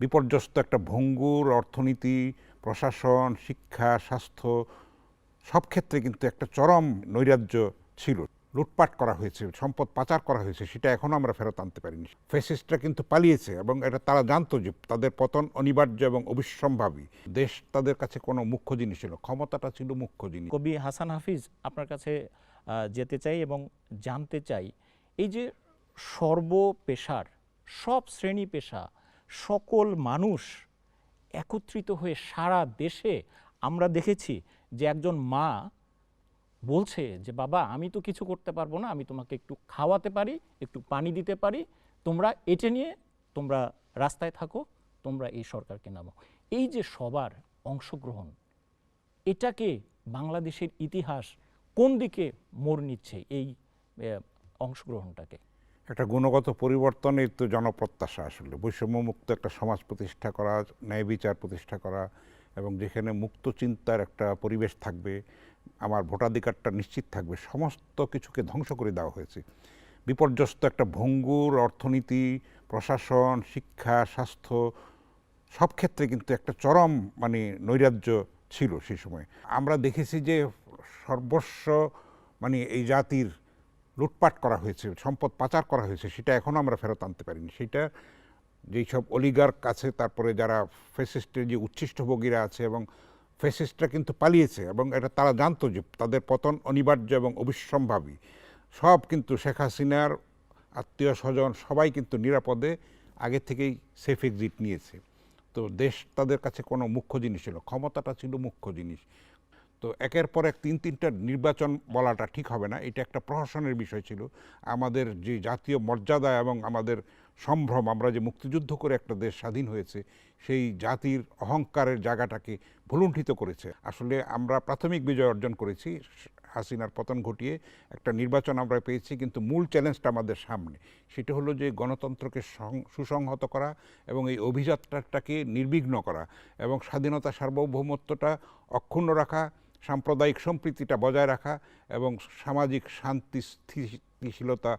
বিপর্যস্ত একটা ভঙ্গুর অর্থনীতি, প্রশাসন, শিক্ষা, স্বাস্থ্য সব ক্ষেত্রে কিন্তু একটা চরম নৈরাজ্য ছিল। লুটপাট করা হয়েছে, সম্পদ পাচার করা হয়েছে, সেটা এখনো আমরা ফেরত আনতে পারিনি। ফ্যাসিস্টরা কিন্তু পালিয়েছে এবং এটা তারা জানতো যে তাদের পতন অনিবার্য এবং অবিসম্ভাবী। দেশ তাদের কাছে কোনো মুখ্য জিনিস ছিল, ক্ষমতাটা ছিল মুখ্য জিনিস। কবি হাসান হাফিজ, আপনার কাছে যেতে চাই এবং জানতে চাই, এই যে সর্বপেশার, সব শ্রেণী পেশা, সকল মানুষ একত্রিত হয়ে সারা দেশে আমরা দেখেছি যে একজন মা বলছে যে বাবা আমি তো কিছু করতে পারবো না, আমি তোমাকে একটু খাওয়াতে পারি, একটু পানি দিতে পারি, তোমরা এটা নিয়ে তোমরা রাস্তায় থাকো, তোমরা এই সরকারকে নামো। এই যে সবার অংশগ্রহণ, এটাকে বাংলাদেশের ইতিহাস কোন দিকে মোড় নিচ্ছে এই অংশগ্রহণটাকে? একটা গুণগত পরিবর্তনের তো জনপ্রত্যাশা, আসলে বৈষম্যমুক্ত একটা সমাজ প্রতিষ্ঠা করা, ন্যায় বিচার প্রতিষ্ঠা করা, এবং যেখানে মুক্ত চিন্তার একটা পরিবেশ থাকবে, আমার ভোটাধিকারটা নিশ্চিত থাকবে, সমস্ত কিছুকে ধ্বংস করে দেওয়া হয়েছে। বিপর্যস্ত একটা ভঙ্গুর অর্থনীতি, প্রশাসন, শিক্ষা, স্বাস্থ্য সব ক্ষেত্রে কিন্তু একটা চরম নৈরাজ্য ছিল সেই সময়। আমরা দেখেছি যে সর্বস্ব এই জাতির লুটপাট করা হয়েছে, সম্পদ পাচার করা হয়েছে, সেটা এখনও আমরা ফেরত আনতে পারিনি। সেটা যেই সব অলিগার্ক আছে, তারপরে যারা ফ্যাসিস্টের যে উচ্ছিষ্টভোগীরা আছে, এবং ফ্যাসিস্টরা কিন্তু পালিয়েছে এবং এটা তারা জানতো যে তাদের পতন অনিবার্য এবং অবিসম্ভাবী। সব কিন্তু শেখ হাসিনার আত্মীয় স্বজন সবাই কিন্তু নিরাপদে আগে থেকেই সেফ এক্সিট নিয়েছে। তো দেশ তাদের কাছে কোনো মুখ্য জিনিস ছিল, ক্ষমতাটা ছিল মুখ্য জিনিস। তো একের পর এক তিনটা নির্বাচন বলাটা ঠিক হবে না, এটা একটা প্রহসনের বিষয় ছিল। আমাদের যে জাতীয় মর্যাদা এবং আমাদের সম্ভ্রম, আমরা যে মুক্তিযুদ্ধ করে একটা দেশ স্বাধীন হয়েছে, সেই জাতির অহংকারের জায়গাটাকে ভুলুণ্ঠিত করেছে। আসলে আমরা প্রাথমিক বিজয় অর্জন করেছি, হাসিনার পতন ঘটিয়ে একটা নির্বাচন আমরা পেয়েছি, কিন্তু মূল চ্যালেঞ্জটা আমাদের সামনে। সেটা হলো যে গণতন্ত্রকে সুসংহত করা এবং এই অভিযাত্রাটাকে নির্বিঘ্ন করা এবং স্বাধীনতা সার্বভৌমত্বটা অক্ষুণ্ণ রাখা, সাম্প্রদায়িক সম্প্রীতিটা বজায় রাখা এবং সামাজিক শান্তি স্থিতিশীলতা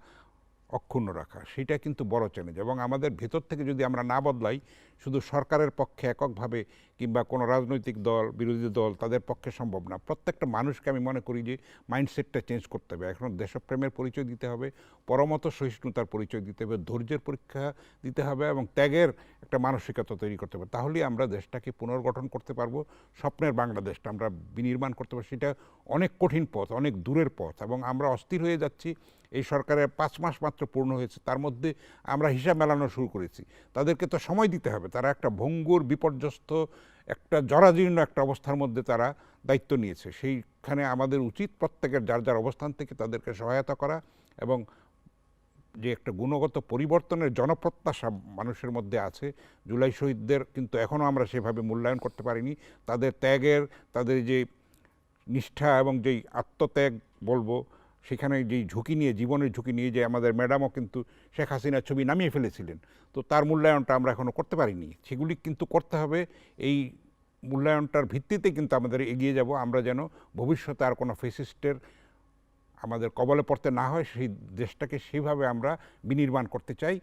অক্ষুণ্ণ রাখা। সেটা কিন্তু বড় চ্যালেঞ্জ। এবং আমাদের ভেতর থেকে যদি আমরা না বদলাই, শুধু সরকারের পক্ষে এককভাবে কিংবা কোনো রাজনৈতিক দল, বিরোধী দল, তাদের পক্ষে সম্ভব না। প্রত্যেকটা মানুষকে আমি মনে করি যে মাইন্ডসেটটা চেঞ্জ করতে হবে। এখন দেশপ্রেমের পরিচয় দিতে হবে, পরমত সহিষ্ণুতার পরিচয় দিতে হবে, ধৈর্যের পরীক্ষা দিতে হবে এবং ত্যাগের একটা মানসিকতা তৈরি করতে হবে। তাহলেই আমরা দেশটাকে পুনর্গঠন করতে পারবো, স্বপ্নের বাংলাদেশটা আমরা বিনির্মাণ করতে পারবো। সেটা অনেক কঠিন পথ, অনেক দূরের পথ, এবং আমরা অস্থির হয়ে যাচ্ছি। এই সরকারের 5 মাস মাত্র পূর্ণ হয়েছে, তার মধ্যে আমরা হিসাব মেলানো শুরু করেছি। তাদেরকে তো সময় দিতে হবে। তারা একটা ভঙ্গুর, বিপর্যস্ত, একটা জরাজীর্ণ একটা অবস্থার মধ্যে তারা দায়িত্ব নিয়েছে। সেইখানে আমাদের উচিত প্রত্যেকের যার যার অবস্থান থেকে তাদেরকে সহায়তা করা এবং যে একটা গুণগত পরিবর্তনের জনপ্রত্যাশা মানুষের মধ্যে আছে। জুলাই শহীদদের কিন্তু এখনও আমরা সেভাবে মূল্যায়ন করতে পারিনি। তাদের ত্যাগের, তাদের যে নিষ্ঠা এবং যেই আত্মত্যাগ বলবো, সেখানে যেই ঝুঁকি নিয়ে, জীবনের ঝুঁকি নিয়ে, যে আমাদের ম্যাডামও কিন্তু শেখ হাসিনার ছবি নামিয়ে ফেলেছিলেন, তো তার মূল্যায়নটা আমরা এখনও করতে পারিনি। সেগুলি কিন্তু করতে হবে। এই মূল্যায়নটার ভিত্তিতে কিন্তু আমাদের এগিয়ে যাব, আমরা যেন ভবিষ্যতে আর কোনো ফ্যাসিস্টের আমাদের কবলে পড়তে না হয়। সেই দেশটাকে সেইভাবে আমরা বিনির্মাণ করতে চাই।